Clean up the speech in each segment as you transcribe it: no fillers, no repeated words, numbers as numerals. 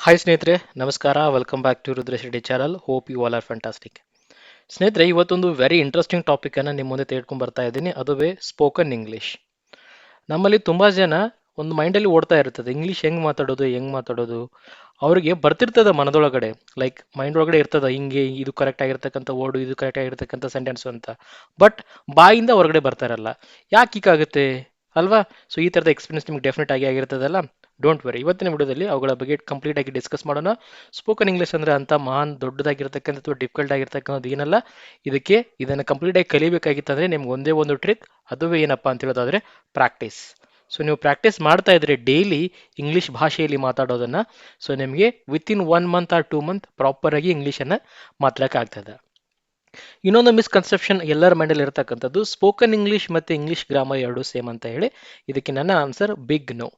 Hi ಸ್ನೇಹಿತರೆ, ನಮಸ್ಕಾರ. Welcome back to Rudresh Reddy channel. Hope you all are fantastic. ಸ್ನೇಹಿತರೆ, ಇವತ್ತೊಂದು ವೆರಿ ಇಂಟ್ರೆಸ್ಟಿಂಗ್ ಟಾಪಿಕ್ ಅನ್ನ ನಿಮ್ಮ ಮುಂದೆ ತೆಗೆದುಕೊಂಡು ಬರ್ತಾ ಇದ್ದೀನಿ. ಅದುವೇ ಸ್ಪೋಕನ್ ಇಂಗ್ಲಿಷ್. ನಮ್ಮಲ್ಲಿ ತುಂಬಾ ಜನ ಒಂದು ಮೈಂಡಲ್ಲಿ ಓಡ್ತಾ ಇರ್ತದೆ, ಇಂಗ್ಲಿಷ್ ಹೆಂಗ್ ಮಾತಾಡೋದು. ಅವರಿಗೆ ಬರ್ತಿರ್ತದ ಮನದೊಳಗಡೆ, ಲೈಕ್ ಮೈಂಡ್ ಒಳಗಡೆ ಇರ್ತದ, ಹಿಂಗೆ ಇದು ಕರೆಕ್ಟ್ ಆಗಿರ್ತಕ್ಕಂಥ ವರ್ಡು, ಇದು ಕರೆಕ್ಟ್ ಆಗಿರ್ತಕ್ಕಂಥ ಸೆಂಟೆನ್ಸ್ ಅಂತ. ಬಟ್ ಬಾಯಿಂದ ಹೊರಗಡೆ ಬರ್ತಾ ಇರಲ್ಲ. ಯಾಕೆ ಹೀಗಾಗುತ್ತೆ ಅಲ್ವಾ? ಸೊ ಈ ಥರದ ಎಕ್ಸ್ಪೀರಿಯನ್ಸ್ ನಿಮ್ಗೆ ಡೆಫಿನೆಟ್ ಆಗಿ ಆಗಿರ್ತದಲ್ಲ. ಡೋಂಟ್ ವರಿ, ಇವತ್ತಿನ ವಿಡಿಯೋದಲ್ಲಿ ಅವುಗಳ ಬಗ್ಗೆ ಕಂಪ್ಲೀಟ್ ಆಗಿ ಡಿಸ್ಕಸ್ ಮಾಡೋಣ. ಸ್ಪೋಕನ್ ಇಂಗ್ಲಿಷ್ ಅಂದ್ರೆ ಅಂತ ಮಹಾನ್ ದೊಡ್ಡದಾಗಿರ್ತಕ್ಕಂಥ ಅಥವಾ ಡಿಫಿಕಲ್ಟ್ ಆಗಿರ್ತಕ್ಕಂಥದ್ದು ಏನಲ್ಲ. ಇದನ್ನು ಕಂಪ್ಲೀಟ್ ಆಗಿ ಕಲಿಬೇಕಾಗಿತ್ತಂದ್ರೆ ನಿಮ್ಗೆ ಒಂದೇ ಒಂದು ಟ್ರಿಕ್, ಅದುವೇ ಏನಪ್ಪಾ ಅಂತ ಹೇಳೋದಾದ್ರೆ ಪ್ರಾಕ್ಟೀಸ್. ಸೊ ನೀವು ಪ್ರಾಕ್ಟೀಸ್ ಮಾಡ್ತಾ ಇದ್ರೆ ಡೈಲಿ ಇಂಗ್ಲಿಷ್ ಭಾಷೆಯಲ್ಲಿ ಮಾತಾಡೋದನ್ನ, ಸೊ ನಿಮಗೆ with in 1 month R 2 month proper ಆಗಿ ಇಂಗ್ಲಿಷನ್ನು ಮಾತಾಡಕ್ಕೆ ಆಗ್ತದೆ. ಇನ್ನೊಂದು ಮಿಸ್ಕನ್ಸೆಪ್ಷನ್ ಎಲ್ಲರ ಮೈಂಡಲ್ಲಿ ಇರತಕ್ಕಂಥದ್ದು, ಸ್ಪೋಕನ್ ಇಂಗ್ಲಿಷ್ ಮತ್ತೆ ಇಂಗ್ಲಿಷ್ ಗ್ರಾಮರ್ ಎರಡು ಸೇಮ್ ಅಂತ ಹೇಳಿ. ಇದಕ್ಕೆ ನನ್ನ ಆನ್ಸರ್ ಬಿಗ್ ನೋ.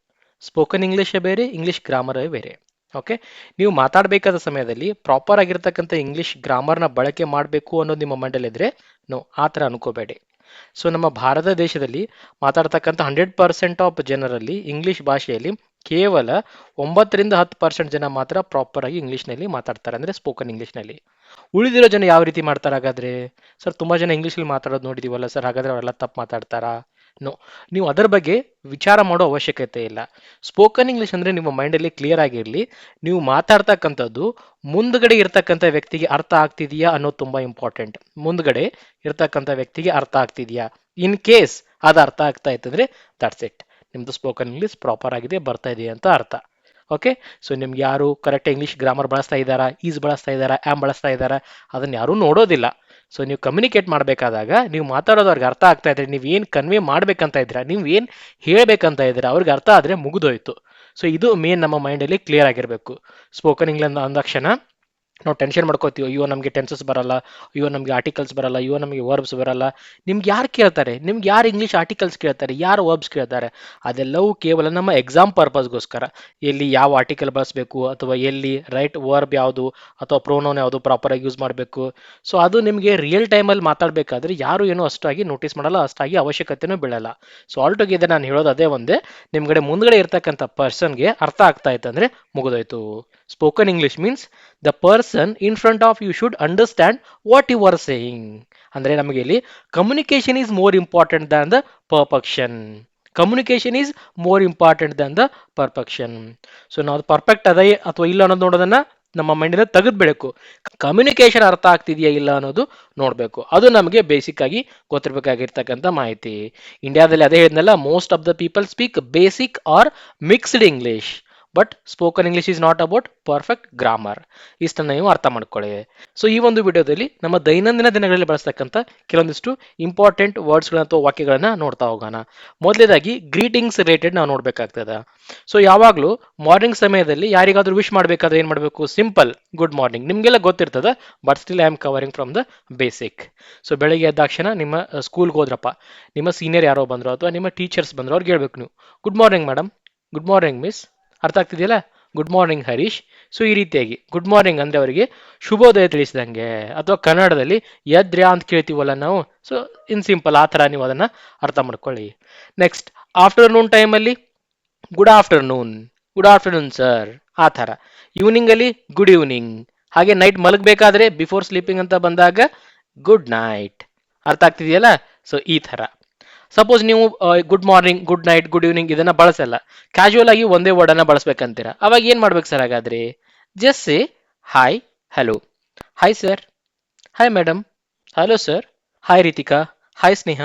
ಸ್ಪೋಕನ್ ಇಂಗ್ಲಿಷೇ ಬೇರೆ, ಇಂಗ್ಲಿಷ್ ಗ್ರಾಮರೇ ಬೇರೆ. ಓಕೆ, ನೀವು ಮಾತಾಡಬೇಕಾದ ಸಮಯದಲ್ಲಿ ಪ್ರಾಪರ್ ಆಗಿರ್ತಕ್ಕಂಥ ಇಂಗ್ಲಿಷ್ ಗ್ರಾಮರ್ನ ಬಳಕೆ ಮಾಡಬೇಕು ಅನ್ನೋದು ನಿಮ್ಮ ಮೈಂಡಲ್ಲಿ ಇದ್ರೆ ನೋ, ಆ ಥರ ಅನ್ಕೋಬೇಡಿ. ಸೊ ನಮ್ಮ ಭಾರತ ದೇಶದಲ್ಲಿ ಮಾತಾಡ್ತಕ್ಕಂಥ 100% ಆಫ್ ಜನರಲ್ಲಿ ಇಂಗ್ಲಿಷ್ ಭಾಷೆಯಲ್ಲಿ ಕೇವಲ 9-10% ಜನ ಮಾತ್ರ ಪ್ರಾಪರ್ ಆಗಿ ಇಂಗ್ಲಿಷ್ನಲ್ಲಿ ಮಾತಾಡ್ತಾರೆ, ಅಂದರೆ ಸ್ಪೋಕನ್ ಇಂಗ್ಲಿಷ್ನಲ್ಲಿ. ಉಳಿದಿರೋ ಜನ ಯಾವ ರೀತಿ ಮಾಡ್ತಾರೆ ಹಾಗಾದ್ರೆ? ಸರ್ ತುಂಬಾ ಜನ ಇಂಗ್ಲೀಷಲ್ಲಿ ಮಾತಾಡೋದು ನೋಡಿದೀವಲ್ಲ ಸರ್, ಹಾಗಾದ್ರೆ ಅವರೆಲ್ಲ ತಪ್ಪು ಮಾತಾಡ್ತಾರಾ? ನೋ, ನೀವು ಅದರ ಬಗ್ಗೆ ವಿಚಾರ ಮಾಡೋ ಅವಶ್ಯಕತೆ ಇಲ್ಲ. ಸ್ಪೋಕನ್ ಇಂಗ್ಲಿಷ್ ಅಂದ್ರೆ ನಿಮ್ಮ ಮೈಂಡಲ್ಲಿ ಕ್ಲಿಯರ್ ಆಗಿರಲಿ, ನೀವು ಮಾತಾಡ್ತಕ್ಕಂಥದ್ದು ಮುಂದ್ಗಡೆ ಇರ್ತಕ್ಕಂಥ ವ್ಯಕ್ತಿಗೆ ಅರ್ಥ ಆಗ್ತಿದೆಯಾ ಅನ್ನೋದು ತುಂಬಾ ಇಂಪಾರ್ಟೆಂಟ್. ಮುಂದ್ಗಡೆ ಇರ್ತಕ್ಕಂಥ ವ್ಯಕ್ತಿಗೆ ಅರ್ಥ ಆಗ್ತಿದೆಯಾ? ಇನ್ ಕೇಸ್ ಅದು ಅರ್ಥ ಆಗ್ತಾ ಇತ್ತಂದ್ರೆ ದಟ್ಸ್ ಇಟ್, ನಿಮ್ದು ಸ್ಪೋಕನ್ ಇಂಗ್ಲಿಷ್ ಪ್ರಾಪರ್ ಆಗಿದೆ, ಬರ್ತಾ ಇದೆ ಅಂತ ಅರ್ಥ. ಓಕೆ, ಸೊ ನಿಮ್ಗೆ ಯಾರು ಕರೆಕ್ಟ್ ಇಂಗ್ಲಿಷ್ ಗ್ರಾಮರ್ ಬಳಸ್ತಾ ಇದ್ದಾರಾ, ಈಸ್ ಬಳಸ್ತಾ ಇದ್ದಾರಾ, ಆಮ್ ಬಳಸ್ತಾ ಇದ್ದಾರಾ, ಅದನ್ನ ಯಾರೂ ನೋಡೋದಿಲ್ಲ. ಸೊ ನೀವು ಕಮ್ಯುನಿಕೇಟ್ ಮಾಡಬೇಕಾದಾಗ ನೀವು ಮಾತಾಡೋದು ಅವ್ರಿಗೆ ಅರ್ಥ ಆಗ್ತಾ ಇದ್ರೆ, ನೀವು ಏನು ಕನ್ವೆ ಮಾಡ್ಬೇಕಂತ ಇದ್ದೀರಾ, ನೀವು ಏನು ಹೇಳ್ಬೇಕಂತ ಇದ್ದೀರಾ, ಅವ್ರಿಗೆ ಅರ್ಥ ಆದರೆ ಮುಗಿದೋಯ್ತು. ಸೊ ಇದು ಮೇನ್ ನಮ್ಮ ಮೈಂಡಲ್ಲಿ ಕ್ಲಿಯರ್ ಆಗಿರಬೇಕು. ಸ್ಪೋಕನ್ ಇಂಗ್ಲಿಷ್ ಅಂದಾಕ್ಷಣ ನಾವು ಟೆನ್ಷನ್ ಮಾಡ್ಕೋತೀವಿ, ಅಯ್ಯೋ ನಮಗೆ ಟೆನ್ಸಸ್ ಬರಲ್ಲ, ಅಯ್ಯೋ ನಮಗೆ ಆರ್ಟಿಕಲ್ಸ್ ಬರಲ್ಲ, ಅಯ್ಯೋ ನಮಗೆ ವರ್ಬ್ಸ್ ಬರಲ್ಲ. ನಿಮ್ಗೆ ಯಾರು ಕೇಳ್ತಾರೆ? ನಿಮ್ಗೆ ಯಾರು ಇಂಗ್ಲೀಷ್ ಆರ್ಟಿಕಲ್ಸ್ ಕೇಳ್ತಾರೆ, ಯಾರು ವರ್ಬ್ಸ್ ಕೇಳ್ತಾರೆ? ಅದೆಲ್ಲವೂ ಕೇವಲ ನಮ್ಮ ಎಕ್ಸಾಮ್ ಪರ್ಪಸ್ಗೋಸ್ಕರ. ಎಲ್ಲಿ ಯಾವ ಆರ್ಟಿಕಲ್ ಬಳಸಬೇಕು, ಅಥವಾ ಎಲ್ಲಿ ರೈಟ್ ವರ್ಬ್ ಯಾವುದು ಅಥವಾ ಪ್ರೋನೌನ್ ಯಾವುದು ಪ್ರಾಪರಾಗಿ ಯೂಸ್ ಮಾಡಬೇಕು. ಸೊ ಅದು ನಿಮಗೆ ರಿಯಲ್ ಟೈಮಲ್ಲಿ ಮಾತಾಡಬೇಕಾದ್ರೆ ಯಾರು ಏನೋ ಅಷ್ಟಾಗಿ ನೋಟಿಸ್ ಮಾಡಲ್ಲ, ಅಷ್ಟಾಗಿ ಅವಶ್ಯಕತೆನೂ ಬೀಳಲ್ಲ. ಸೊ ಆಲ್ ಟುಗೆದರ್ ನಾನು ಹೇಳೋದು ಅದೇ ಒಂದೇ, ನಿಮ್ಗಡೆ ಮುಂದ್ಗಡೆ ಇರ್ತಕ್ಕಂಥ ಪರ್ಸನ್ಗೆ ಅರ್ಥ ಆಗ್ತಾ ಇತ್ತಂದ್ರೆ ಮುಗಿದೋಯ್ತು. Spoken English means the person in front of you should understand what you are saying. ಅಂದ್ರೆ ನಮಗೆ ಇಲ್ಲಿ communication is more important than the perfection. Communication is more important than the perfection. So ನಾವು ಪರ್ಫೆಕ್ಟ್ ಅದೇ ಅಥವಾ ಇಲ್ಲ ಅನ್ನೋದು ನೋಡೋದನ್ನ ನಮ್ಮ ಮೈಂಡಿಂದ ತೆಗೆದ್ಬಿಡಬೇಕು. Communication ಅರ್ಥ ಆಗ್ತಿದೆಯಾ ಇಲ್ಲ ಅನ್ನೋದು ನೋಡಬೇಕು. ಅದು ನಮಗೆ ಬೇಸಿಕ್ ಆಗಿ ಗೊತ್ತಿರಬೇಕಾಗಿರ್ತಕ್ಕಂಥ ಮಾಹಿತಿ. ಇಂಡಿಯಾದಲ್ಲಿ ಅದೇ ಹೇಳಿದ್ನಲ್ಲ, most of the people speak basic or mixed English, but spoken English is not about perfect grammar. ಇಷ್ಟನ್ನು ನೀವು ಅರ್ಥ ಮಾಡ್ಕೊಳ್ಳಿ. ಸೊ ಈ ಒಂದು ವಿಡಿಯೋದಲ್ಲಿ ನಮ್ಮ ದೈನಂದಿನ ದಿನಗಳಲ್ಲಿ ಬಳಸ್ತಕ್ಕಂಥ ಕೆಲವೊಂದಿಷ್ಟು ಇಂಪಾರ್ಟೆಂಟ್ ವರ್ಡ್ಸ್ಗಳನ್ನ ಅಥವಾ ವಾಕ್ಯಗಳನ್ನ ನೋಡ್ತಾ ಹೋಗೋಣ. ಮೊದಲೇದಾಗಿ ಗ್ರೀಟಿಂಗ್ಸ್ ರಿಲೇಟೆಡ್ ನಾವು ನೋಡ್ಬೇಕಾಗ್ತದೆ. ಸೊ ಯಾವಾಗಲೂ ಮಾರ್ನಿಂಗ್ ಸಮಯದಲ್ಲಿ ಯಾರಿಗಾದ್ರೂ ವಿಶ್ ಮಾಡಬೇಕಾದ್ರೆ ಏನು ಮಾಡಬೇಕು? ಸಿಂಪಲ್ ಗುಡ್ ಮಾರ್ನಿಂಗ್, ನಿಮಗೆಲ್ಲ ಗೊತ್ತಿರ್ತದೆ, but still I am covering from the basic. So ಬೆಳಗ್ಗೆ ಎದ್ದ ತಕ್ಷಣ ನಿಮ್ಮ ಸ್ಕೂಲ್ಗೆ ಹೋದ್ರಪ್ಪ, ನಿಮ್ಮ ಸೀನಿಯರ್ ಯಾರೋ ಬಂದ್ರು ಅಥವಾ ನಿಮ್ಮ ಟೀಚರ್ಸ್ ಬಂದ್ರು, ಅವ್ರಿಗೆ ಹೇಳ್ಬೇಕು ನೀವು good morning madam, good morning miss. ಅರ್ಥ ಆಗ್ತಿದೆಯಲ್ಲ? Good morning Harish. ಸೊ ಈ ರೀತಿಯಾಗಿ ಗುಡ್ ಮಾರ್ನಿಂಗ್ ಅಂದ್ರೆ ಅವರಿಗೆ ಶುಭೋದಯ ತಿಳಿಸಿದಂಗೆ. ಅಥವಾ ಕನ್ನಡದಲ್ಲಿ ಎದ್ರ್ಯಾ ಅಂತ ಕೇಳ್ತೀವಲ್ಲ ನಾವು, ಸೊ ಇನ್ ಸಿಂಪಲ್ ಆ ಥರ ನೀವು ಅದನ್ನ ಅರ್ಥ ಮಾಡ್ಕೊಳ್ಳಿ. ನೆಕ್ಸ್ಟ್ ಆಫ್ಟರ್ನೂನ್ ಟೈಮಲ್ಲಿ good afternoon, good afternoon sir, ಆ ಥರ. ಈವ್ನಿಂಗ್ ಅಲ್ಲಿ ಗುಡ್ ಈವ್ನಿಂಗ್. ಹಾಗೆ ನೈಟ್ ಮಲಗಬೇಕಾದ್ರೆ ಬಿಫೋರ್ ಸ್ಲೀಪಿಂಗ್ ಅಂತ ಬಂದಾಗ ಗುಡ್ ನೈಟ್. ಅರ್ಥ ಆಗ್ತಿದೆಯಲ್ಲ? ಸೊ ಈ ಥರ. ಸಪೋಸ್ ನೀವು good morning, good night, good evening ಇದನ್ನ ಬಳಸಲ್ಲ, ಕ್ಯಾಶುವಲ್ ಆಗಿ ಒಂದೇ ವರ್ಡ್ ಅನ್ನ ಬಳಸ್ಬೇಕಂತೀರಾ, ಅವಾಗ ಏನ್ ಮಾಡ್ಬೇಕು ಸರ್ ಹಾಗಾದ್ರೆ? Just say hi, hello. Hi sir, hi madam, hello sir, hi Ritika, hi Sneha,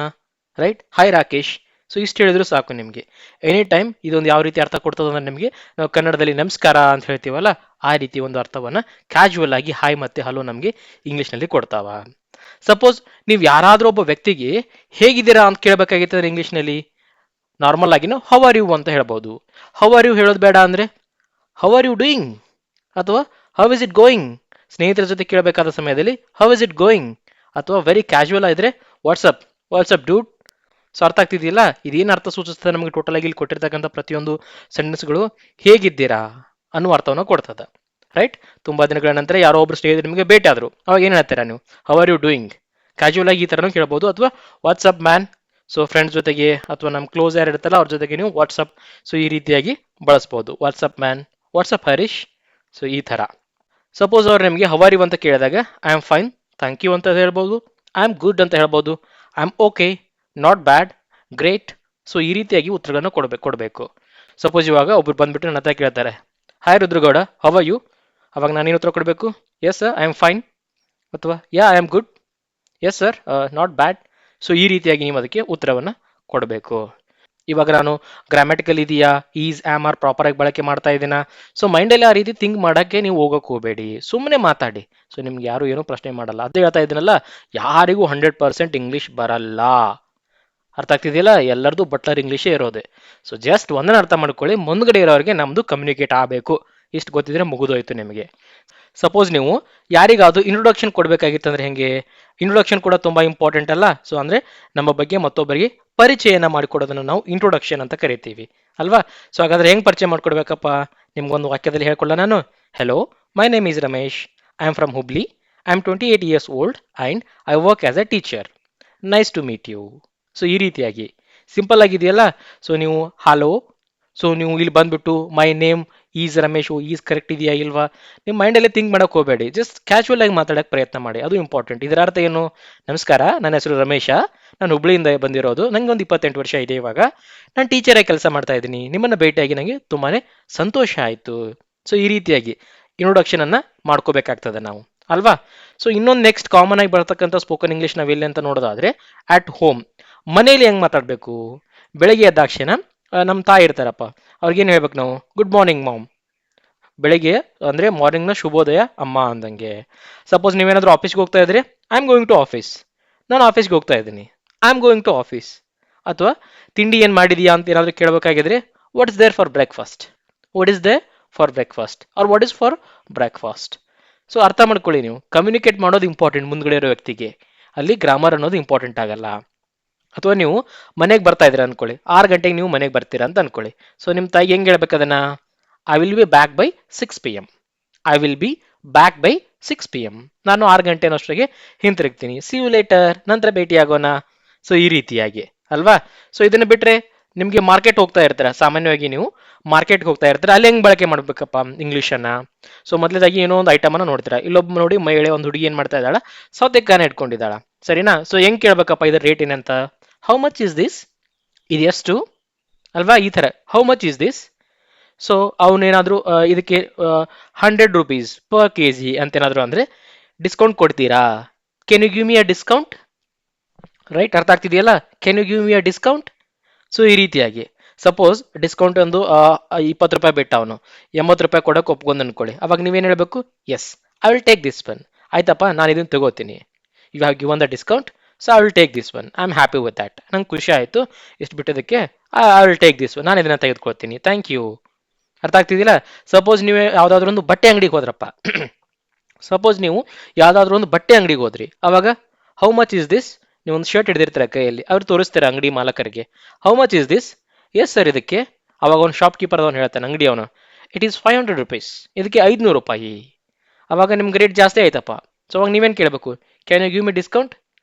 right, hi Rakesh. So ಇಷ್ಟು ಹೇಳಿದ್ರು ಸಾಕು ನಿಮಗೆ. ಎನಿ ಟೈಮ್ ಇದೊಂದು ಯಾವ ರೀತಿ ಅರ್ಥ ಕೊಡ್ತದಂದ್ರೆ, ನಿಮಗೆ ನಾವು ಕನ್ನಡದಲ್ಲಿ ನಮಸ್ಕಾರ ಅಂತ ಹೇಳ್ತೀವಲ್ಲ, ಆ ರೀತಿ ಒಂದು ಅರ್ಥವನ್ನ ಕ್ಯಾಶುವಲ್ ಆಗಿ ಹಾಯ್ ಮತ್ತೆ ಹಲೋ ನಮಗೆ ಇಂಗ್ಲಿಷ್ನಲ್ಲಿ ಕೊಡ್ತಾವ. ಸಪೋಸ್ ನೀವು ಯಾರಾದ್ರೂ ಒಬ್ಬ ವ್ಯಕ್ತಿಗೆ ಹೇಗಿದ್ದೀರಾ ಅಂತ ಕೇಳಬೇಕಾಗಿತ್ತಂದ್ರೆ ಇಂಗ್ಲಿಷ್ನಲ್ಲಿ ನಾರ್ಮಲ್ ಆಗಿ ನಾವು ಹೌ ಆರ್ ಯು ಅಂತ ಹೇಳ್ಬೋದು. ಹೌ ಆರ್ ಯು ಹೇಳೋದು ಬೇಡ ಅಂದ್ರೆ ಹೌ ಆರ್ ಯು ಡೂಯಿಂಗ್, ಅಥವಾ ಹೌ ಇಸ್ ಇಟ್ ಗೋಯಿಂಗ್. ಸ್ನೇಹಿತರ ಜೊತೆ ಕೇಳಬೇಕಾದ ಸಮಯದಲ್ಲಿ ಹೌ ಇಸ್ ಇಟ್ ಗೋಯಿಂಗ್, ಅಥವಾ ವೆರಿ ಕ್ಯಾಶುವಲ್ ಆಗಿದ್ರೆ ವಾಟ್ಸಪ್, ವಾಟ್ಸಪ್ ಡೂಡ್. ಸೊ ಅರ್ಥ ಆಗ್ತಿದೆಯಲ್ಲ? ಇದೇನು ಅರ್ಥ ಸೂಚಿಸ್ತದೆ ನಮಗೆ? ಟೋಟಲ್ ಆಗಿ ಇಲ್ಲಿ ಕೊಟ್ಟಿರ್ತಕ್ಕಂಥ ಪ್ರತಿಯೊಂದು ಸೆಂಟೆನ್ಸ್ಗಳು ಹೇಗಿದ್ದೀರಾ ಅನ್ನುವ ಅರ್ಥವನ್ನು ಕೊಡ್ತದೆ, ರೈಟ್. ತುಂಬಾ ದಿನಗಳ ನಂತರ ಯಾರೋ ಒಬ್ರು ಸ್ನೇಹಿತರು ನಿಮಗೆ ಭೇಟಿ ಆದ್ರು, ಅವಾಗ ಏನ್ ಹೇಳ್ತೀರಾ ನೀವು? How are you doing. Casual ಆಗಿ ಈ ತರನೂ ಕೇಳಬಹುದು. ಅಥವಾ ವಾಟ್ಸಪ್ ಮ್ಯಾನ್, ಸೊ ಫ್ರೆಂಡ್ಸ್ ಜೊತೆಗೆ ಅಥವಾ ನಮ್ಮ ಕ್ಲೋಸ್ ಯಾರು ಇರುತ್ತಲ್ಲ ಅವ್ರ ಜೊತೆಗೆ ನೀವು ವಾಟ್ಸಪ್, ಸೊ ಈ ರೀತಿಯಾಗಿ ಬಳಸ್ಬೋದು. What's up man, what's up Harish. So ಈ ಥರ. ಸಪೋಸ್ ಅವ್ರು ನಿಮಗೆ ಹವಾರಿ ಅಂತ ಕೇಳಿದಾಗ I am fine, thank you ಅಂತ ಹೇಳ್ಬೋದು, ಐ ಆಮ್ ಗುಡ್ ಅಂತ ಹೇಳ್ಬೋದು, I am okay, not bad, great. So ಈ ರೀತಿಯಾಗಿ ಉತ್ತರಗಳನ್ನ ಕೊಡಬೇಕು. ಸಪೋಸ್ ಇವಾಗ ಒಬ್ರು ಬಂದ್ಬಿಟ್ಟು ನನ್ನ ಹತ್ರ ಕೇಳ್ತಾರೆ, hi Rudragouda, how are you? ಅವಾಗ ನಾನೇನು ಉತ್ತರ ಕೊಡಬೇಕು? Yes sir, I am fine, ಅಥವಾ ya I am good, yes sir, not bad. So ಈ ರೀತಿಯಾಗಿ ನೀವು ಅದಕ್ಕೆ ಉತ್ತರವನ್ನು ಕೊಡಬೇಕು. ಇವಾಗ ನಾನು ಗ್ರಾಮ್ಯಾಟಿಕಲ್ ಇದೆಯಾ, ಈಸ್, ಆಮ್ ಆರ್ ಪ್ರಾಪರ್ ಆಗಿ ಬಳಕೆ ಮಾಡ್ತಾ ಇದ್ದೀನಾ? ಸೊ ಮೈಂಡಲ್ಲಿ ಆ ರೀತಿ ಥಿಂಕ್ ಮಾಡೋಕ್ಕೆ ನೀವು ಹೋಗಕ್ಕೆ ಹೋಗಬೇಡಿ, ಸುಮ್ಮನೆ ಮಾತಾಡಿ. ಸೊ ನಿಮ್ಗೆ ಯಾರು ಏನೂ ಪ್ರಶ್ನೆ ಮಾಡಲ್ಲ. ಅದೇ ಹೇಳ್ತಾ ಇದ್ದೀನಲ್ಲ, ಯಾರಿಗೂ 100% ಇಂಗ್ಲೀಷ್ ಬರಲ್ಲ. ಅರ್ಥ ಆಗ್ತಿದೆಯಲ್ಲ? ಎಲ್ಲರದು ಬಟ್ಲರ್ ಇಂಗ್ಲೀಷೇ ಇರೋದೆ. ಸೊ ಜಸ್ಟ್ ಒಂದನ್ನ ಅರ್ಥ ಮಾಡ್ಕೊಳ್ಳಿ, ಮುಂದ್ಗಡೆ ಇರೋರಿಗೆ ನಮ್ದು ಕಮ್ಯುನಿಕೇಟ್ ಆಗಬೇಕು. ಇಷ್ಟು ಗೊತ್ತಿದ್ರೆ ಮುಗಿದೋಯ್ತು ನಿಮಗೆ. ಸಪೋಸ್ ನೀವು ಯಾರಿಗಾದ್ರು ಇಂಟ್ರೊಡಕ್ಷನ್ ಕೊಡಬೇಕಾಗಿತ್ತು ಅಂದ್ರೆ ಹೆಂಗೆ? ಇಂಟ್ರೊಡಕ್ಷನ್ ಕೂಡ ತುಂಬಾ ಇಂಪಾರ್ಟೆಂಟ್ ಅಲ್ಲ? ಸೊ ಅಂದ್ರೆ ನಮ್ಮ ಬಗ್ಗೆ ಮತ್ತೊಬ್ಬರಿಗೆ ಪರಿಚಯನ ಮಾಡಿಕೊಡೋದನ್ನು ನಾವು ಇಂಟ್ರೊಡಕ್ಷನ್ ಅಂತ ಕರಿತೀವಿ ಅಲ್ವಾ? ಸೊ ಹಾಗಾದ್ರೆ ಹೆಂಗ್ ಪರಿಚಯ ಮಾಡ್ಕೊಡ್ಬೇಕಪ್ಪ? ನಿಮ್ಗೊಂದು ವಾಕ್ಯದಲ್ಲಿ ಹೇಳ್ಕೊಳ್ಳ ನಾನು. Hello, my name is Ramesh, I am from Hubli, I am 28 years old and I work as a teacher. Nice to meet you. So ಈ ರೀತಿಯಾಗಿ ಸಿಂಪಲ್ ಆಗಿದೆಯಲ್ಲ? ಸೊ ನೀವು ಹಲೋ, ಸೊ ನೀವು ಇಲ್ಲಿ ಬಂದ್ಬಿಟ್ಟು ಮೈ name is Ramesh, is correct ಇದೆಯಾ ಇಲ್ವಾ? ನಿಮ್ಮ ಮೈಂಡಲ್ಲಿ ಥಿಂಕ್ ಮಾಡಕ್ ಹೋಗಬೇಡಿ, ಜಸ್ಟ್ ಕ್ಯಾಶುವಲ್ ಆಗಿ ಮಾತಾಡಕ್ಕೆ ಪ್ರಯತ್ನ ಮಾಡಿ, ಅದು ಇಂಪಾರ್ಟೆಂಟ್. ಇದರ ಅರ್ಥ ಏನು? ನಮಸ್ಕಾರ, ನನ್ನ ಹೆಸರು ರಮೇಶ, ನಾನು ಹುಬ್ಳಿಯಿಂದ ಬಂದಿರೋದು, ನಂಗೆ ಒಂದು 28 ವರ್ಷ ಇದೆ. ಇವಾಗ ನಾನು ಟೀಚರ್ ಆಗಿ ಕೆಲಸ ಮಾಡ್ತಾ ಇದ್ದೀನಿ. ನಿಮ್ಮನ್ನ ಭೇಟಿಯಾಗಿ ನನಗೆ ತುಂಬಾನೇ ಸಂತೋಷ ಆಯಿತು. ಸೊ ಈ ರೀತಿಯಾಗಿ ಇಂಟ್ರೊಡಕ್ಷನ್ ಅನ್ನ ಮಾಡ್ಕೋಬೇಕಾಗ್ತದೆ ನಾವು ಅಲ್ವಾ? ಸೊ ಇನ್ನೊಂದು ನೆಕ್ಸ್ಟ್ ಕಾಮನ್ ಆಗಿ ಬರ್ತಕ್ಕಂಥ ಸ್ಪೋಕನ್ ಇಂಗ್ಲಿಷ್ ನಾವೆಲ್ಲಿ ಅಂತ ನೋಡೋದಾದ್ರೆ ಅಟ್ ಹೋಮ್, ಮನೇಲಿ ಹೆಂಗ್ ಮಾತಾಡಬೇಕು? ಬೆಳಗ್ಗೆ ಎದ್ದಾಕ್ಷಣ ನಮ್ಮ ತಾಯಿ ಇರ್ತಾರಪ್ಪ, ಅವ್ರಿಗೇನು ಹೇಳ್ಬೇಕು ನಾವು? Good morning mom. ಬೆಳಿಗ್ಗೆ ಅಂದ್ರೆ ಮಾರ್ನಿಂಗ್ನ ಶುಭೋದಯ ಅಮ್ಮ ಅಂದಂಗೆ. ಸಪೋಸ್ ನೀವೇನಾದ್ರೂ ಆಫೀಸ್ಗೆ ಹೋಗ್ತಾ ಇದ್ರೆ I am going to office, ನಾನು ಆಫೀಸ್ಗೆ ಹೋಗ್ತಾ ಇದ್ದೀನಿ, I am going to office. ಅಥವಾ ತಿಂಡಿ ಏನು ಮಾಡಿದೀಯಾ ಅಂತ ಏನಾದರೂ ಕೇಳಬೇಕಾಗಿದ್ರೆ what is there for breakfast, what is there for breakfast or what is for breakfast. So ಅರ್ಥ ಮಾಡ್ಕೊಳ್ಳಿ, ನೀವು ಕಮ್ಯುನಿಕೇಟ್ ಮಾಡೋದು ಇಂಪಾರ್ಟೆಂಟ್ ಮುಂದ್ಗಡೆ ಇರೋ ವ್ಯಕ್ತಿಗೆ, ಅಲ್ಲಿ ಗ್ರಾಮರ್ ಅನ್ನೋದು ಇಂಪಾರ್ಟೆಂಟ್ ಆಗಲ್ಲ. ಅಥವಾ ನೀವು ಮನೆಗೆ ಬರ್ತಾ ಇದ್ದೀರಾ ಅನ್ಕೊಳ್ಳಿ, 6 ಗಂಟೆಗೆ ನೀವು ಮನೆಗೆ ಬರ್ತೀರಾ ಅಂತ ಅನ್ಕೊಳ್ಳಿ. ಸೊ ನಿಮ್ಮ ತಾಯಿಗೆ ಹೆಂಗೆ ಹೇಳ್ಬೇಕು ಅದನ್ನ? I will be back by 6 PM. I will be back by 6 PM. ನಾನು 6 ಗಂಟೆ ಅನ್ನೋಷ್ಟರಿಗೆ ಹಿಂತಿರುಗ್ತೀನಿ. ಸಿ ಯು ಲೇಟರ್, ನಂತರ ಭೇಟಿಯಾಗೋಣ. ಸೊ ಈ ರೀತಿಯಾಗಿ ಅಲ್ವಾ? ಸೊ ಇದನ್ನ ಬಿಟ್ರೆ ನಿಮಗೆ ಮಾರ್ಕೆಟ್ ಹೋಗ್ತಾ ಇರ್ತೀರಾ, ಸಾಮಾನ್ಯವಾಗಿ ನೀವು ಮಾರ್ಕೆಟ್ಗೆ ಹೋಗ್ತಾ ಇರ್ತೀರಾ, ಅಲ್ಲಿ ಹೆಂಗ್ ಬಳಕೆ ಮಾಡ್ಬೇಕಪ್ಪ ಇಂಗ್ಲೀಷನ್ನ? ಸೊ ಮೊದಲೇದಾಗಿ ಏನೋ ಒಂದು ಐಟಮ್ ಅನ್ನ ನೋಡ್ತೀರಾ, ಇಲ್ಲೊಬ್ಬ ನೋಡಿ ಮಹಿಳೆ, ಒಂದು ಹುಡುಗಿ ಏನ್ ಮಾಡ್ತಾ ಇದ್ದಾಳ? ಸೌತೆಕಾಯಿನ ಇಟ್ಕೊಂಡಿದ್ದಾಳ, ಸರಿನಾ? ಸೊ ಹೆಂಗ್ ಕೇಳ್ಬೇಕಪ್ಪ ಇದ್ರ ರೇಟ್ ಏನಂತ? How much is this? ಇದು ಎಷ್ಟು ಅಲ್ವಾ? ಈ ತರ how much is this. So ಅವನೇನಾದ್ರೂ ಇದಕ್ಕೆ 100 rupees per kg ಅಂತೇನಾದ್ರು ಅಂದ್ರೆ ಡಿಸ್ಕೌಂಟ್ ಕೊಡ್ತೀರಾ? Can you give me a discount? Right, ಅರ್ಥ ಆಗ್ತಿದೆಯಲ್ಲ? Can you give me a discount? So ಈ ರೀತಿಯಾಗಿ ಸಪೋಸ್ ಡಿಸ್ಕೌಂಟ್ ಒಂದು 20 ರೂಪಾಯಿ ಬಿಟ್ಟ, ಅವನು 80 ರೂಪಾಯಿ ಕೊಡಕ್ಕೆ ಒಪ್ಕೊಂಡ್ ಅನ್ಕೊಳ್ಳಿ. ಅವಾಗ ನೀವೇನು ಹೇಳ್ಬೇಕು? Yes, I will take this one. ಆಯ್ತಪ್ಪ, ನಾನು ಇದನ್ನ ತಗೋತೀನಿ. You have given the discount, so I will take this one, I am happy with that. ನಂಗೆ ಖುಷಿ ಆಯಿತು ಇಷ್ಟು ಬಿಟ್ಟದಕ್ಕೆ, I will take this one, ನಾನು ಇದನ್ನ ತೆಗೆದುಕೊಳ್ತೀನಿ, ಥ್ಯಾಂಕ್ ಯು. ಅರ್ಥ ಆಗ್ತಿದಿಲ್ಲ? ಸಪೋಸ್ ನೀವು ಯಾವ್ದಾದ್ರು ಒಂದು ಬಟ್ಟೆ ಅಂಗಡಿಗೆ ಹೋದ್ರಪ್ಪ, ಸಪೋಸ್ ನೀವು ಯಾವ್ದಾದ್ರು ಒಂದು ಬಟ್ಟೆ ಅಂಗಡಿಗೆ ಹೋದ್ರಿ, ಅವಾಗ ಹೌ ಮಚ್ ಇಸ್ ದಿಸ್? ನೀವು ಒಂದು ಶರ್ಟ್ ಹಿಡಿದಿರ್ತೀರ ಕೈಯಲ್ಲಿ, ಅವ್ರು ತೋರಿಸ್ತೀರ ಅಂಗಡಿ ಮಾಲಕರಿಗೆ, how much is this? Yes sir ಇದಕ್ಕೆ. ಅವಾಗ ಒಂದು ಶಾಪ್ ಕೀಪರ್ ಅವನು ಹೇಳ್ತಾನೆ, ಅಂಗಡಿ ಅವನು, ಇಟ್ ಈಸ್ 500 rupees, ಇದಕ್ಕೆ 500 ರೂಪಾಯಿ. ಅವಾಗ ನಿಮ್ಗೆ ರೇಟ್ ಜಾಸ್ತಿ ಆಯ್ತಪ್ಪ. ಸೊ ಅವಾಗ ನೀವೇನು ಕೇಳಬೇಕು? Can you give me discount?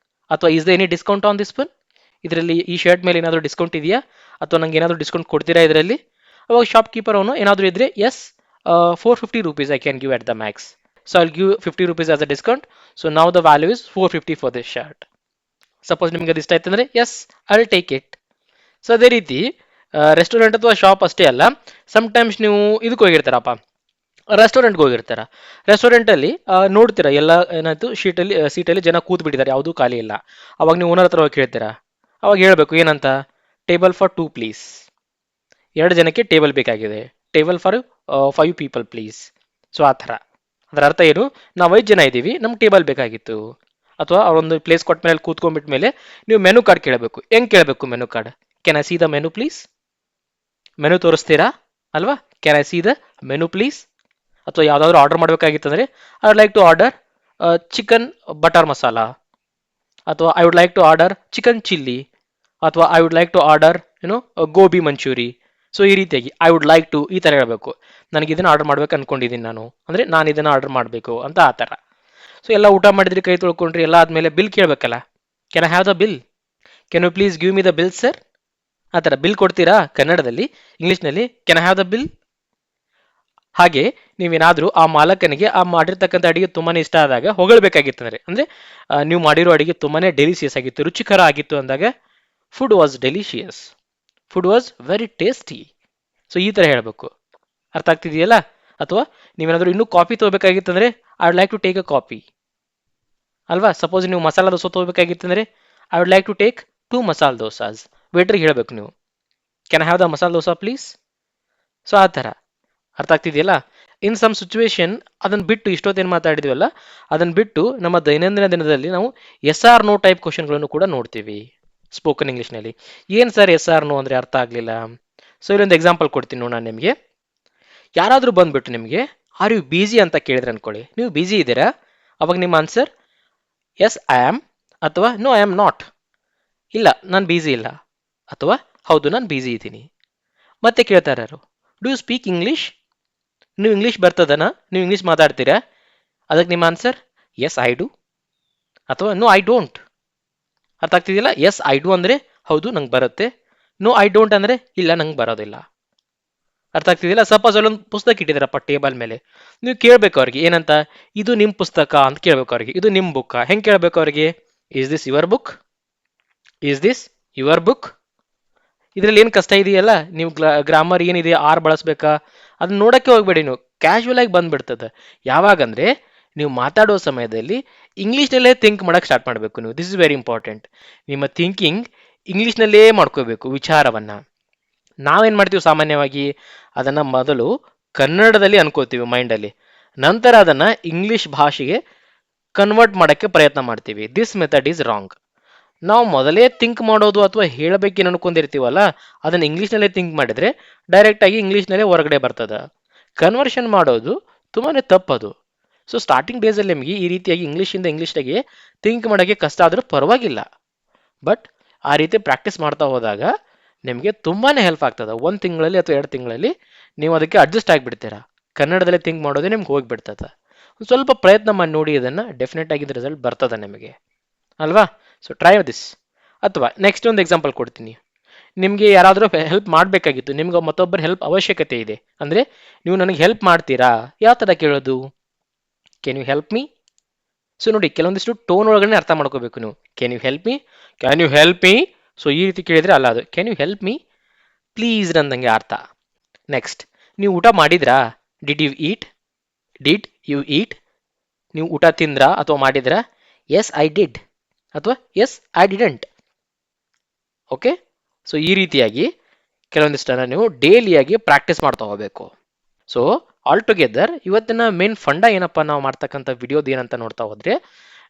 ಅಥವಾ is the any discount on this one? ಇದರಲ್ಲಿ ಈ ಶರ್ಟ್ ಮೇಲೆ ಏನಾದರೂ ಡಿಸ್ಕೌಂಟ್ ಇದೆಯಾ? ಅಥವಾ ನಂಗೆ ಏನಾದರೂ ಡಿಸ್ಕೌಂಟ್ ಕೊಡ್ತೀರಾ ಇದರಲ್ಲಿ? ಅವಾಗ ಶಾಪ್ ಕೀಪರ್ ಅವನು ಏನಾದರೂ ಇದ್ರೆ, yes, 450 rupees I can give at the max, so I'll give 50 rupees as a discount, so now the value is 450 for this shirt. Suppose ನಿಮ್ಗೆ ಅದು ಇಷ್ಟ ಆಯ್ತು ಅಂದ್ರೆ yes, I will take it. So ಅದೇ ರೀತಿ ರೆಸ್ಟೋರೆಂಟ್ ಅಥವಾ shop ಅಷ್ಟೇ ಅಲ್ಲ, ಸಮ್ಟೈಮ್ಸ್ ನೀವು ಇದಕ್ಕೆ ಹೋಗಿರ್ತಾರಪ್ಪ, ರೆಸ್ಟೋರೆಂಟ್ಗೆ ಹೋಗಿರ್ತಾರ. ರೆಸ್ಟೋರೆಂಟಲ್ಲಿ ನೋಡ್ತೀರಾ ಎಲ್ಲ ಏನಾಯ್ತು, ಸೀಟಲ್ಲಿ ಜನ ಕೂತ್ ಬಿಟ್ಟಿದ್ದಾರೆ, ಯಾವುದೂ ಖಾಲಿ ಇಲ್ಲ. ಅವಾಗ ನೀವು ಓನರ್ ಹತ್ರ ಹೋಗಿ ಕೇಳ್ತೀರಾ, ಅವಾಗ ಹೇಳ್ಬೇಕು ಏನಂತ? ಟೇಬಲ್ ಫಾರ್ 2 ಪ್ಲೀಸ್, 2 ಜನಕ್ಕೆ ಟೇಬಲ್ ಬೇಕಾಗಿದೆ, table for 5 people please. So ಆ ಥರ. ಅದರ ಅರ್ಥ ಏನು? ನಾವು 5 ಜನ ಇದ್ದೀವಿ, ನಮ್ಗೆ ಟೇಬಲ್ ಬೇಕಾಗಿತ್ತು. ಅಥವಾ ಅವರೊಂದು ಪ್ಲೇಸ್ ಕೊಟ್ಟ ಮೇಲೆ ಕೂತ್ಕೊಂಡ್ಬಿಟ್ಟ ಮೇಲೆ ನೀವು ಮೆನು ಕಾರ್ಡ್ ಕೇಳಬೇಕು. ಹೆಂಗ್ ಕೇಳಬೇಕು menu card? Can I see the menu please? Menu ತೋರಿಸ್ತೀರಾ ಅಲ್ವಾ? Can I see the menu please? ಅಥವಾ ಯಾವ್ದಾದ್ರು ಆರ್ಡರ್ ಮಾಡಬೇಕಾಗಿತ್ತಂದ್ರೆ I would like to order chicken butter masala, ಅಥವಾ I would like to order chicken chilli, ಅಥವಾ I would like to order gobi manchuri. So ಈ ರೀತಿಯಾಗಿ I would like to ಈ ಥರ ಹೇಳಬೇಕು. ನನಗೆ ಇದನ್ನು ಆರ್ಡರ್ ಮಾಡ್ಬೇಕು ಅನ್ಕೊಂಡಿದ್ದೀನಿ ನಾನು, ಅಂದರೆ ನಾನು ಇದನ್ನು ಆರ್ಡರ್ ಮಾಡಬೇಕು ಅಂತ, ಆ ಥರ. ಸೊ ಎಲ್ಲ ಊಟ ಮಾಡಿದ್ರಿ, ಕೈ ತೊಳ್ಕೊಂಡ್ರಿ, ಎಲ್ಲ ಆದಮೇಲೆ ಬಿಲ್ ಕೇಳಬೇಕಲ್ಲ. Can I have the bill? Can you please give me the bill sir? ಆ ಥರ ಬಿಲ್ ಕೊಡ್ತೀರಾ ಕನ್ನಡದಲ್ಲಿ, ಇಂಗ್ಲೀಷ್ನಲ್ಲಿ can I have the bill? ಹಾಗೆ ನೀವೇನಾದ್ರೂ ಆ ಮಾಲಕನಿಗೆ ಆ ಮಾಡಿರ್ತಕ್ಕಂಥ ಅಡಿಗೆ ತುಂಬಾನೇ ಇಷ್ಟ ಆದಾಗ ಹೊಗಳಬೇಕಾಗಿತ್ತಂದ್ರೆ ಅಂದ್ರೆ ನೀವು ಮಾಡಿರೋ ಅಡಿಗೆ ತುಂಬಾನೇ ಡೆಲಿಸಿಯಸ್ ಆಗಿತ್ತು, ರುಚಿಕರ ಆಗಿತ್ತು ಅಂದಾಗ food was delicious, food was very tasty. So ಈ ತರ ಹೇಳ್ಬೇಕು. ಅರ್ಥ ಆಗ್ತಿದೆಯಲ್ಲ? ಅಥವಾ ನೀವೇನಾದ್ರೂ ಇನ್ನೂ ಕಾಫಿ ತಗೋಬೇಕಾಗಿತ್ತಂದ್ರೆ I would like to take a coffee ಅಲ್ವಾ. ಸಪೋಸ್ ನೀವು ಮಸಾಲ ದೋಸೆ ತಗೋಬೇಕಾಗಿತ್ತಂದ್ರೆ I would like to take 2 masala dosas. ವೇಟ್ರಿಗೆ ಹೇಳಬೇಕು ನೀವು, can I have the masala dosa please. So ಆ ಥರ. ಅರ್ಥ ಆಗ್ತಿದೆಯಲ್ಲ? ಇನ್ ಸಮ್ ಸಿಚುವೇಶನ್ ಅದನ್ನ ಬಿಟ್ಟು ಇಷ್ಟೊತ್ತೇನು ಮಾತಾಡಿದ್ವಲ್ಲ ಅದನ್ನ ಬಿಟ್ಟು ನಮ್ಮ ದೈನಂದಿನ ದಿನದಲ್ಲಿ ನಾವು ಎಸ್ ಆರ್ ನೋ ಟೈಪ್ ಕ್ವಶನ್ಗಳನ್ನು ಕೂಡ ನೋಡ್ತೀವಿ ಸ್ಪೋಕನ್ ಇಂಗ್ಲಿಷ್ನಲ್ಲಿ. ಏನು ಸರ್ ಎಸ್ ಆರ್ ನೋ ಅಂದರೆ ಅರ್ಥ ಆಗಲಿಲ್ಲ. ಸೊ ಇಲ್ಲೊಂದು ಎಕ್ಸಾಂಪಲ್ ಕೊಡ್ತೀನಿ ನೋಡಿ ನಾನು ನಿಮಗೆ. ಯಾರಾದರೂ ಬಂದ್ಬಿಟ್ಟು ನಿಮಗೆ ಆರ್ ಯು ಬಿಸಿ ಅಂತ ಕೇಳಿದ್ರೆ ಅನ್ಕೊಳ್ಳಿ, ನೀವು ಬಿಸಿ ಇದ್ದೀರಾ, ಅವಾಗ ನಿಮ್ಮ ಆನ್ಸರ್ ಎಸ್ ಐ ಆಮ್ ಅಥವಾ ನೋ ಐ ಆಮ್ ನಾಟ್, ಇಲ್ಲ ನಾನು ಬಿಸಿ ಇಲ್ಲ ಅಥವಾ ಹೌದು ನಾನು ಬಿಸಿ ಇದ್ದೀನಿ. ಮತ್ತೆ ಕೇಳ್ತಾರೆ ಯಾರು, ಡೂ ಯು ಸ್ಪೀಕ್ ಇಂಗ್ಲೀಷ್, ನೀವು ಇಂಗ್ಲೀಷ್ ಬರ್ತದನ, ನೀವು ಇಂಗ್ಲೀಷ್ ಮಾತಾಡ್ತೀರಾ, ಅದಕ್ಕೆ ನಿಮ್ಮ ಆನ್ಸರ್ ಎಸ್ ಐ ಡು ಅಥವಾ ನೋ ಐ ಡೋಂಟ್. ಅರ್ಥ ಆಗ್ತಿದೆಯಲ್ಲ? ಎಸ್ ಐ ಡು ಅಂದರೆ ಹೌದು ನಂಗೆ ಬರುತ್ತೆ, ನೋ ಐ ಡೋಂಟ್ ಅಂದರೆ ಇಲ್ಲ ನಂಗೆ ಬರೋದಿಲ್ಲ. ಅರ್ಥ ಆಗ್ತಿದೆಯಲ್ಲ? ಸಪೋಸ್ ಅಲ್ಲೊಂದು ಪುಸ್ತಕ ಇಟ್ಟಿದ್ದಾರಪ್ಪ ಟೇಬಲ್ ಮೇಲೆ, ನೀವು ಕೇಳಬೇಕು ಅವ್ರಿಗೆ ಏನಂತ, ಇದು ನಿಮ್ಮ ಪುಸ್ತಕ ಅಂತ ಕೇಳಬೇಕು ಅವ್ರಿಗೆ, ಇದು ನಿಮ್ಮ ಬುಕ್ ಹೆಂಗೆ ಕೇಳಬೇಕು ಅವ್ರಿಗೆ, is this your book, is this your book. ಇದರಲ್ಲಿ ಏನು ಕಷ್ಟ ಇದೆಯಲ್ಲ, ನೀವು ಗ್ರಾಮರ್ ಏನಿದೆ ಆರ್ ಬಳಸ್ಬೇಕಾ ಅದನ್ನ ನೋಡೋಕ್ಕೆ ಹೋಗ್ಬೇಡಿ, ನೀವು ಕ್ಯಾಶುವಲ್ ಆಗಿ ಬಂದ್ಬಿಡ್ತದೆ. ಯಾವಾಗಂದ್ರೆ ನೀವು ಮಾತಾಡೋ ಸಮಯದಲ್ಲಿ ಇಂಗ್ಲೀಷ್ನಲ್ಲೇ ಥಿಂಕ್ ಮಾಡೋಕ್ಕೆ ಸ್ಟಾರ್ಟ್ ಮಾಡಬೇಕು ನೀವು. This is very important. ನಿಮ್ಮ ಥಿಂಕಿಂಗ್ ಇಂಗ್ಲೀಷ್ನಲ್ಲೇ ಮಾಡ್ಕೋಬೇಕು ವಿಚಾರವನ್ನ. ನಾವೇನು ಮಾಡ್ತೀವಿ ಸಾಮಾನ್ಯವಾಗಿ, ಅದನ್ನು ಮೊದಲು ಕನ್ನಡದಲ್ಲಿ ಅನ್ಕೋತೀವಿ ಮೈಂಡಲ್ಲಿ, ನಂತರ ಅದನ್ನು ಇಂಗ್ಲೀಷ್ ಭಾಷೆಗೆ ಕನ್ವರ್ಟ್ ಮಾಡೋಕ್ಕೆ ಪ್ರಯತ್ನ ಮಾಡ್ತೀವಿ. This method is wrong. ನಾವು ಮೊದಲೇ ಥಿಂಕ್ ಮಾಡೋದು ಅಥವಾ ಹೇಳಬೇಕೇನು ಅನ್ಕೊಂಡಿರ್ತೀವಲ್ಲ ಅದನ್ನು ಇಂಗ್ಲೀಷ್ನಲ್ಲೇ ಥಿಂಕ್ ಮಾಡಿದರೆ ಡೈರೆಕ್ಟಾಗಿ ಇಂಗ್ಲೀಷ್ನಲ್ಲೇ ಹೊರಗಡೆ ಬರ್ತದೆ. ಕನ್ವರ್ಷನ್ ಮಾಡೋದು ತುಂಬಾ ತಪ್ಪದು. ಸೊ ಸ್ಟಾರ್ಟಿಂಗ್ ಡೇಸಲ್ಲಿ ನಿಮಗೆ ಈ ರೀತಿಯಾಗಿ ಇಂಗ್ಲೀಷಿಂದ ಇಂಗ್ಲೀಷ್ಗೆ ಥಿಂಕ್ ಮಾಡೋಕ್ಕೆ ಕಷ್ಟ ಆದರೂ ಪರವಾಗಿಲ್ಲ, ಬಟ್ ಆ ರೀತಿ ಪ್ರಾಕ್ಟೀಸ್ ಮಾಡ್ತಾ ಹೋದಾಗ ನಿಮಗೆ ತುಂಬಾ ಹೆಲ್ಪ್ ಆಗ್ತದೆ. 1 ತಿಂಗಳಲ್ಲಿ ಅಥವಾ 2 ತಿಂಗಳಲ್ಲಿ ನೀವು ಅದಕ್ಕೆ ಅಡ್ಜಸ್ಟ್ ಆಗಿಬಿಡ್ತೀರಾ. ಕನ್ನಡದಲ್ಲೇ ಥಿಂಕ್ ಮಾಡೋದೇ ನಿಮ್ಗೆ ಹೋಗಿಬಿಡ್ತದೆ. ಒಂದು ಸ್ವಲ್ಪ ಪ್ರಯತ್ನ ಮಾಡಿ ನೋಡಿ, ಇದನ್ನು ಡೆಫಿನೆಟ್ ಆಗಿದ್ದ ರಿಸಲ್ಟ್ ಬರ್ತದೆ ನಿಮಗೆ ಅಲ್ವಾ. So try this. ಅಥವಾ ನೆಕ್ಸ್ಟ್ ಒಂದು ಎಕ್ಸಾಂಪಲ್ ಕೊಡ್ತೀನಿ. ನಿಮಗೆ ಯಾರಾದರೂ ಹೆಲ್ಪ್ ಮಾಡಬೇಕಾಗಿತ್ತು, ನಿಮ್ಗೆ ಮತ್ತೊಬ್ಬರ ಹೆಲ್ಪ್ ಅವಶ್ಯಕತೆ ಇದೆ ಅಂದರೆ ನೀವು ನನಗೆ ಹೆಲ್ಪ್ ಮಾಡ್ತೀರಾ, ಯಾವ ಥರ ಕೇಳೋದು, can you help me. So ನೋಡಿ ಕೆಲವೊಂದಿಷ್ಟು ಟೋನ್ ಒಳಗಡೆ ಅರ್ಥ ಮಾಡ್ಕೋಬೇಕು ನೀವು. Can you help me, can you help me. So ಈ ರೀತಿ ಕೇಳಿದರೆ ಅಲ್ಲ, ಅದು can you help me please ಅಂದಂಗೆ ಅರ್ಥ. ನೆಕ್ಸ್ಟ್, ನೀವು ಊಟ ಮಾಡಿದ್ರಾ, did you eat, did you eat. ನೀವು ಊಟ ತಿಂದ್ರಾ ಅಥವಾ ಮಾಡಿದ್ರಾ, ಎಸ್ ಐ ಡಿಡ್ ಅಥವಾ yes I didn't. Okay. So ಈ ರೀತಿಯಾಗಿ ಕೆಲವೊಂದಿಷ್ಟನ್ನು ನೀವು ಡೈಲಿಯಾಗಿ ಪ್ರಾಕ್ಟೀಸ್ ಮಾಡ್ತಾ ಹೋಗಬೇಕು. ಸೊ ಆಲ್ ಟುಗೆದರ್ ಇವತ್ತಿನ ಮೇನ್ ಫಂಡ ಏನಪ್ಪ, ನಾವು ಮಾಡ್ತಕ್ಕಂಥ ವಿಡಿಯೋದು ಏನಂತ ನೋಡ್ತಾ ಹೋದ್ರೆ,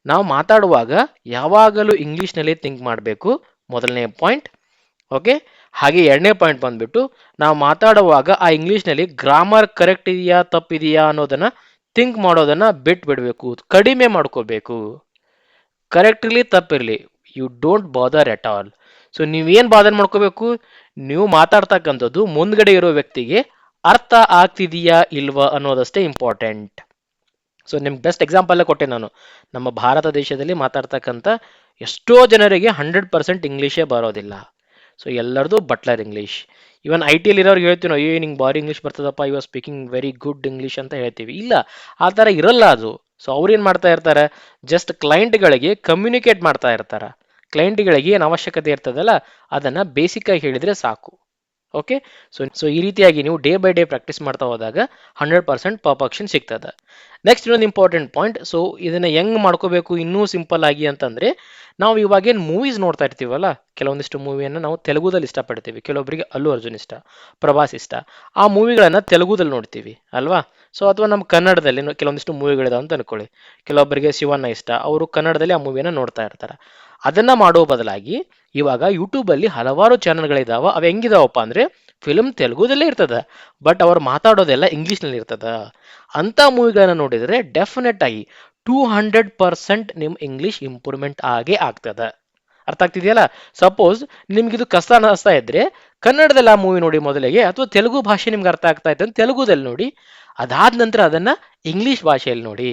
ನಾವು ಮಾತಾಡುವಾಗ ಯಾವಾಗಲೂ ಇಂಗ್ಲೀಷ್ನಲ್ಲೇ ಥಿಂಕ್ ಮಾಡಬೇಕು, ಮೊದಲನೇ ಪಾಯಿಂಟ್. ಓಕೆ. ಹಾಗೆ ಎರಡನೇ ಪಾಯಿಂಟ್ ಬಂದ್ಬಿಟ್ಟು, ನಾವು ಮಾತಾಡುವಾಗ ಆ ಇಂಗ್ಲೀಷ್ನಲ್ಲಿ ಗ್ರಾಮರ್ ಕರೆಕ್ಟ್ ಇದೆಯಾ ತಪ್ಪಿದೆಯಾ ಅನ್ನೋದನ್ನ ಥಿಂಕ್ ಮಾಡೋದನ್ನ ಬಿಟ್ಬಿಡ್ಬೇಕು, ಕಡಿಮೆ ಮಾಡ್ಕೋಬೇಕು. ಕರೆಕ್ಟ್ಲಿ ತಪ್ಪಿರಲಿ, you don't bother at all. So ನೀವೇನು ಬಾದರ್ ಮಾಡ್ಕೋಬೇಕು, ನೀವು ಮಾತಾಡ್ತಕ್ಕಂಥದ್ದು ಮುಂದ್ಗಡೆ ಇರೋ ವ್ಯಕ್ತಿಗೆ ಅರ್ಥ ಆಗ್ತಿದೆಯಾ ಇಲ್ವಾ ಅನ್ನೋದಷ್ಟೇ ಇಂಪಾರ್ಟೆಂಟ್. ಸೊ ನಿಮ್ಗೆ ಬೆಸ್ಟ್ ಎಕ್ಸಾಂಪಲ್ಲೇ ಕೊಟ್ಟೆ ನಾನು. ನಮ್ಮ ಭಾರತ ದೇಶದಲ್ಲಿ ಮಾತಾಡ್ತಕ್ಕಂಥ ಎಷ್ಟೋ ಜನರಿಗೆ 100% ಇಂಗ್ಲೀಷೇ ಬರೋದಿಲ್ಲ. ಸೊ ಎಲ್ಲರದು ಬಟ್ಲರ್ ಇಂಗ್ಲೀಷ್. ಇವನ್ ಐ ಟಿಯಲ್ಲಿ ಇರೋರಿಗೆ ಹೇಳ್ತೀವಿ ನಾವು, ನಿಂಗೆ ಬಾರಿ ಇಂಗ್ಲೀಷ್ ಬರ್ತದಪ್ಪ, you are speaking very good English ಅಂತ ಹೇಳ್ತೀವಿ. ಇಲ್ಲ, ಆ ಥರ ಇರಲ್ಲ ಅದು. ಸೊ ಅವ್ರೇನು ಮಾಡ್ತಾ ಇರ್ತಾರೆ, ಜಸ್ಟ್ ಕ್ಲೈಂಟ್ಗಳಿಗೆ ಕಮ್ಯುನಿಕೇಟ್ ಮಾಡ್ತಾ ಇರ್ತಾರೆ. ಕ್ಲೈಂಟ್ಗಳಿಗೆ ಏನು ಅವಶ್ಯಕತೆ ಇರ್ತದಲ್ಲ ಅದನ್ನು ಬೇಸಿಕ್ಕಾಗಿ ಹೇಳಿದರೆ ಸಾಕು. ಓಕೆ. ಸೊ ಈ ರೀತಿಯಾಗಿ ನೀವು ಡೇ ಬೈ ಡೇ ಪ್ರಾಕ್ಟೀಸ್ ಮಾಡ್ತಾ ಹೋದಾಗ 100% ಪರ್ಫೆಕ್ಷನ್ ಸಿಗ್ತದೆ. ನೆಕ್ಸ್ಟ್ ಇನ್ನೊಂದು ಇಂಪಾರ್ಟೆಂಟ್ ಪಾಯಿಂಟ್. ಸೊ ಇದನ್ನು ಹೆಂಗೆ ಮಾಡ್ಕೋಬೇಕು ಇನ್ನೂ ಸಿಂಪಲ್ ಆಗಿ ಅಂತಂದರೆ, ನಾವು ಇವಾಗೇನು ಮೂವೀಸ್ ನೋಡ್ತಾ ಇರ್ತೀವಲ್ಲ, ಕೆಲವೊಂದಿಷ್ಟು ಮೂವಿಯನ್ನು ನಾವು ತೆಲುಗುದಲ್ಲಿ ಇಷ್ಟಪಡ್ತೀವಿ, ಕೆಲವೊಬ್ಬರಿಗೆ ಅಲ್ಲು ಅರ್ಜುನ್ ಇಷ್ಟ, ಪ್ರಭಾಸ್ ಇಷ್ಟ, ಆ ಮೂವಿಗಳನ್ನು ತೆಲುಗುದಲ್ಲಿ ನೋಡ್ತೀವಿ ಅಲ್ವಾ. ಸೊ ಅಥವಾ ನಮ್ಮ ಕನ್ನಡದಲ್ಲಿ ಕೆಲವೊಂದಿಷ್ಟು ಮೂವಿಗಳಿದಾವೆ ಅಂತ ಅನ್ಕೊಳ್ಳಿ, ಕೆಲವೊಬ್ಬರಿಗೆ ಶಿವಣ್ಣ ಇಷ್ಟ, ಅವರು ಕನ್ನಡದಲ್ಲಿ ಆ ಮೂವಿಯನ್ನು ನೋಡ್ತಾ ಇರ್ತಾರೆ. ಅದನ್ನು ಮಾಡೋ ಬದಲಾಗಿ ಇವಾಗ ಯೂಟ್ಯೂಬಲ್ಲಿ ಹಲವಾರು ಚಾನಲ್ಗಳಿದಾವೆ. ಅವು ಹೆಂಗಿದಾವಪ್ಪ ಅಂದರೆ ಫಿಲ್ಮ್ ತೆಲುಗುದಲ್ಲೇ ಇರ್ತದೆ, ಬಟ್ ಅವ್ರು ಮಾತಾಡೋದೆಲ್ಲ ಇಂಗ್ಲೀಷ್ನಲ್ಲಿ ಇರ್ತದೆ. ಅಂಥ ಮೂವಿಗಳನ್ನು ನೋಡಿದರೆ ಡೆಫಿನೆಟ್ ಆಗಿ 200% ನಿಮ್ಮ ಇಂಗ್ಲೀಷ್ ಇಂಪ್ರೂವ್ಮೆಂಟ್ ಆಗೇ ಆಗ್ತದೆ. ಅರ್ಥ ಆಗ್ತಿದೆಯಲ್ಲ? ಸಪೋಸ್ ನಿಮ್ಗಿದು ಕಷ್ಟ ಅನ್ನಿಸ್ತಾ ಇದ್ರೆ ಕನ್ನಡದಲ್ಲಿ ಆ ಮೂವಿ ನೋಡಿ ಮೊದಲಿಗೆ, ಅಥವಾ ತೆಲುಗು ಭಾಷೆ ನಿಮ್ಗೆ ಅರ್ಥ ಆಗ್ತಾ ಇತ್ತು ಅಂತ ತೆಲುಗುದಲ್ಲಿ ನೋಡಿ, ಅದಾದ ನಂತರ ಅದನ್ನು ಇಂಗ್ಲೀಷ್ ಭಾಷೆಯಲ್ಲಿ ನೋಡಿ.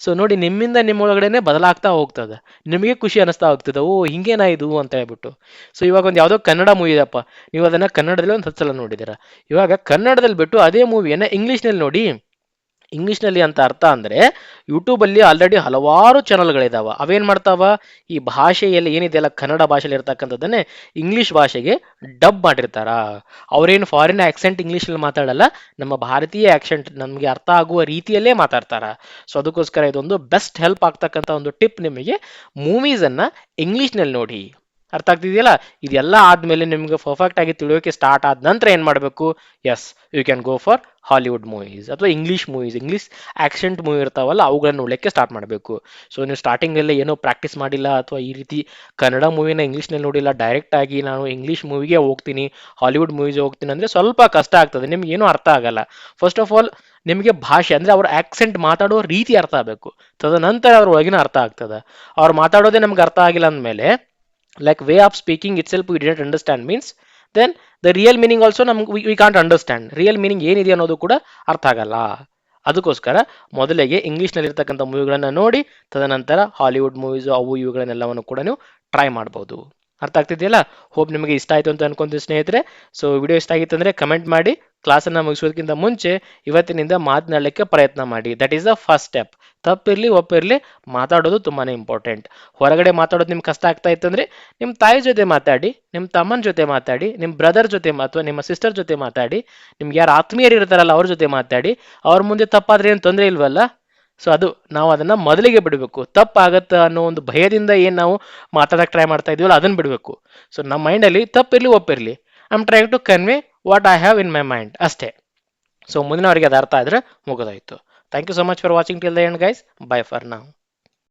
ಸೊ ನೋಡಿ, ನಿಮ್ಮಿಂದ ನಿಮ್ಮೊಳಗಡೆನೆ ಬದಲಾಗ್ತಾ ಹೋಗ್ತದೆ. ನಿಮಗೆ ಖುಷಿ ಅನಿಸ್ತಾ ಹೋಗ್ತದೆ, ಓ ಹಿಂಗೇನಾ ಇದು ಅಂತ ಹೇಳ್ಬಿಟ್ಟು. ಸೊ ಇವಾಗ ಒಂದು ಯಾವುದೋ ಕನ್ನಡ ಮೂವಿ ಇದೆಯಪ್ಪ, ನೀವು ಅದನ್ನು ಕನ್ನಡದಲ್ಲಿ ಒಂದು 10 ಸಲ ನೋಡಿದ್ದೀರಾ. ಇವಾಗ ಕನ್ನಡದಲ್ಲಿ ಬಿಟ್ಟು ಅದೇ ಮೂವಿಯನ್ನು ಇಂಗ್ಲೀಷ್ನಲ್ಲಿ ನೋಡಿ. ಇಂಗ್ಲೀಷ್ನಲ್ಲಿ ಅಂತ ಅರ್ಥ ಅಂದರೆ, ಯೂಟ್ಯೂಬಲ್ಲಿ ಆಲ್ರೆಡಿ ಹಲವಾರು ಚಾನಲ್ಗಳಿದಾವೆ. ಅವೇನು ಮಾಡ್ತಾವ, ಈ ಭಾಷೆಯಲ್ಲಿ ಏನಿದೆಯಲ್ಲ ಕನ್ನಡ ಭಾಷೆಯಲ್ಲಿ ಇರ್ತಕ್ಕಂಥದ್ದನ್ನೇ ಇಂಗ್ಲೀಷ್ ಭಾಷೆಗೆ ಡಬ್ ಮಾಡಿರ್ತಾರ. ಅವರೇನು ಫಾರಿನ್ ಆಕ್ಸೆಂಟ್ ಇಂಗ್ಲೀಷಲ್ಲಿ ಮಾತಾಡಲ್ಲ, ನಮ್ಮ ಭಾರತೀಯ ಆಕ್ಸೆಂಟ್ ನಮಗೆ ಅರ್ಥ ಆಗುವ ರೀತಿಯಲ್ಲೇ ಮಾತಾಡ್ತಾರ. ಸೊ ಅದಕ್ಕೋಸ್ಕರ ಇದೊಂದು ಬೆಸ್ಟ್ ಹೆಲ್ಪ್ ಆಗ್ತಕ್ಕಂಥ ಒಂದು ಟಿಪ್ ನಿಮಗೆ, ಮೂವೀಸನ್ನು ಇಂಗ್ಲೀಷ್ನಲ್ಲಿ ನೋಡಿ. ಅರ್ಥ ಆಗ್ತಿದೆಯಲ್ಲ. ಇದೆಲ್ಲ ಆದಮೇಲೆ ನಿಮ್ಗೆ ಪರ್ಫೆಕ್ಟ್ ಆಗಿ ತಿಳುವಳಿಕೆ ಸ್ಟಾರ್ಟ್ ಆದ ನಂತರ ಏನು ಮಾಡಬೇಕು, yes, you can go for Hollywood movies ಅಥವಾ English movies, English accent movie ಇರ್ತಾವಲ್ಲ ಅವುಗಳನ್ನ ನೋಡಲಿಕ್ಕೆ ಸ್ಟಾರ್ಟ್ ಮಾಡಬೇಕು. ಸೊ ನೀವು ಸ್ಟಾರ್ಟಿಂಗಲ್ಲೇ ಏನೋ ಪ್ರಾಕ್ಟೀಸ್ ಮಾಡಿಲ್ಲ ಅಥವಾ ಈ ರೀತಿ ಕನ್ನಡ ಮೂವಿನ ಇಂಗ್ಲೀಷ್ನಲ್ಲಿ ನೋಡಿಲ್ಲ, ಡೈರೆಕ್ಟಾಗಿ ನಾನು ಇಂಗ್ಲೀಷ್ ಮೂವಿಗೆ ಹೋಗ್ತೀನಿ, ಹಾಲಿವುಡ್ ಮೂವೀಸ್ ಹೋಗ್ತೀನಿ ಅಂದರೆ ಸ್ವಲ್ಪ ಕಷ್ಟ ಆಗ್ತದೆ, ನಿಮ್ಗೆ ಏನೂ ಅರ್ಥ ಆಗಲ್ಲ. ಫಸ್ಟ್ ಆಫ್ ಆಲ್ ನಿಮಗೆ ಭಾಷೆ ಅಂದರೆ ಅವ್ರ ಆ್ಯಕ್ಸೆಂಟ್ ಮಾತಾಡೋ ರೀತಿ ಅರ್ಥ ಆಗಬೇಕು, ತದನಂತರ ಅವ್ರ ಒಳಗಿನ ಅರ್ಥ ಆಗ್ತದೆ. ಅವ್ರು ಮಾತಾಡೋದೇ ನಮ್ಗೆ ಅರ್ಥ ಆಗಿಲ್ಲ ಅಂದಮೇಲೆ, like way of speaking itself we didn't understand means, then the real meaning also ನಮ್ಗೆ we can't understand. Real meaning ಏನಿದೆ ಅನ್ನೋದು ಕೂಡ ಅರ್ಥ ಆಗಲ್ಲ. ಅದಕ್ಕೋಸ್ಕರ ಮೊದಲಿಗೆ ಇಂಗ್ಲೀಷ್ನಲ್ಲಿರ್ತಕ್ಕಂಥ ಮೂವಿಗಳನ್ನು ನೋಡಿ, ತದನಂತರ ಹಾಲಿವುಡ್ ಮೂವೀಸು ಅವು ಇವುಗಳನ್ನೆಲ್ಲವನ್ನು ಕೂಡ ನೀವು ಟ್ರೈ ಮಾಡ್ಬೋದು. ಅರ್ಥ ಆಗ್ತಿದೆಯಲ್ಲ. ಹೋಪ್ ನಿಮಗೆ ಇಷ್ಟ ಆಯಿತು ಅಂತ ಅನ್ಕೊಂತೀನಿ ಸ್ನೇಹಿತರೆ. ಸೊ ವಿಡಿಯೋ ಇಷ್ಟ ಆಗಿತ್ತು ಅಂದರೆ ಕಮೆಂಟ್ ಮಾಡಿ. ಕ್ಲಾಸನ್ನು ಮುಗಿಸೋದಕ್ಕಿಂತ ಮುಂಚೆ ಇವತ್ತಿನಿಂದ ಮಾತನಾಡಲಿಕ್ಕೆ ಪ್ರಯತ್ನ ಮಾಡಿ. That is the first step. ತಪ್ಪಿರಲಿ ಒಪ್ಪಿರಲಿ, ಮಾತಾಡೋದು ತುಂಬಾ ಇಂಪಾರ್ಟೆಂಟ್. ಹೊರಗಡೆ ಮಾತಾಡೋದು ನಿಮ್ಗೆ ಕಷ್ಟ ಆಗ್ತಾ ಇತ್ತು ಅಂದರೆ ನಿಮ್ಮ ತಾಯಿ ಜೊತೆ ಮಾತಾಡಿ, ನಿಮ್ಮ ತಮ್ಮನ ಜೊತೆ ಮಾತಾಡಿ, ನಿಮ್ಮ ಬ್ರದರ್ ಜೊತೆ ಅಥವಾ ನಿಮ್ಮ ಸಿಸ್ಟರ್ ಜೊತೆ ಮಾತಾಡಿ, ನಿಮ್ಗೆ ಯಾರು ಆತ್ಮೀಯರು ಇರ್ತಾರಲ್ಲ ಅವ್ರ ಜೊತೆ ಮಾತಾಡಿ. ಅವ್ರ ಮುಂದೆ ತಪ್ಪಾದ್ರೆ ಏನು ತೊಂದರೆ ಇಲ್ವಲ್ಲ. ಸೊ ಅದು ನಾವು ಅದನ್ನು ಮೊದಲಿಗೆ ಬಿಡಬೇಕು. ತಪ್ಪಾಗತ್ತಾ ಅನ್ನೋ ಒಂದು ಭಯದಿಂದ ಏನು ನಾವು ಮಾತಾಡೋಕ್ಕೆ ಟ್ರೈ ಮಾಡ್ತಾ ಇದೀವಲ್ಲ ಅದನ್ನು ಬಿಡಬೇಕು. ಸೊ ನಮ್ಮ ಮೈಂಡಲ್ಲಿ ತಪ್ಪಿರಲಿ ಒಪ್ಪಿರಲಿ, I am trying to convey what I have in my mind ಅಷ್ಟೇ. ಸೊ ಮುಂದಿನವರಿಗೆ ಅದು ಅರ್ಥ ಆದರೆ ಮುಗಿದೋಯ್ತು. Thank you so much for watching till the end guys. Bye for now.